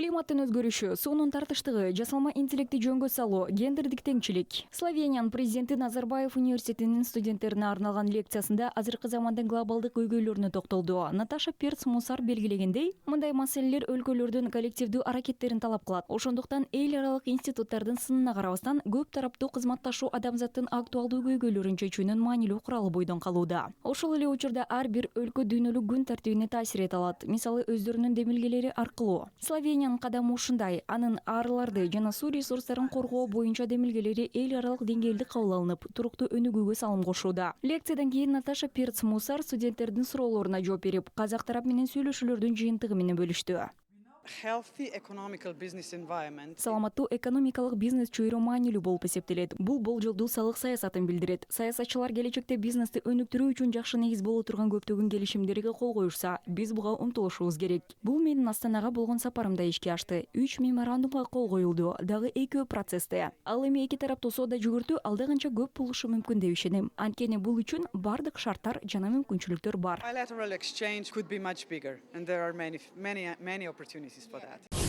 Климаттын өзгөрүшү, суунун тартыштыгы, жасалма интеллекти жөнгө салуу, гендердик теңчилик. Словениянын президенти Назарбаев университетинин студенттерине арналган лекциясында азыркы замандын глобалдык көйгөйлөрүнө токтолду. Наташа Перц-Мусар белгилегендей, мындай маселелер өлкөлөрдүн коллективдүү аракеттерин талап кылат. Ошондуктан эл аралык институттардын сынына карабастан көп тараптуу кызматташуу адамзаттын актуалдуу көйгөйлөрүн чечүүнүн маанилүү куралы бойдон калууда. Ошол эле учурда ар бир өлкө дүйнөлүк күн тартибине таасир эте алат. Мисалы, өздөрүнүн демилгелери аркылуу. Словениянын кадамы ушундай. Анын арыларды жана суу ресурстарын коргоо боюнча демилгелери эл аралык деңгээлде кабыл алынып, туруктуу өнүгүүгө салым кошууда. Лекциядан кийин Наташа Перц-Мусар студенттердин суроолоруна жооп берип, казак тарап менен сүйлөшүүлөрдүн жыйынтыгы менен бөлүштү. Саламаттуу экономикалык бизнес чөйрө маанилүү болуп эсептелет. Бул болжолдуу салык саясатын билдирет. Саясатчылар келечекте бизнести өнүктүрүү үчүн жакшы негиз боло турган көптөгөн келишимдерге кол коюшса, биз буга умтулушубуз керек. Бул менин Астанага болгон сапарымда ишке ашты. 3 меморандумга кол коюлду, дагы 2 процессте. Ал эми эки тараптуу соода жүгүртүү алда канча көп болушу мүмкүн деп ишенем. Анткени бул үчүн бардык шарттар жана мүмкүнчүлүктөр бар. Bilateral exchange could be much bigger, and there are many opportunities for that.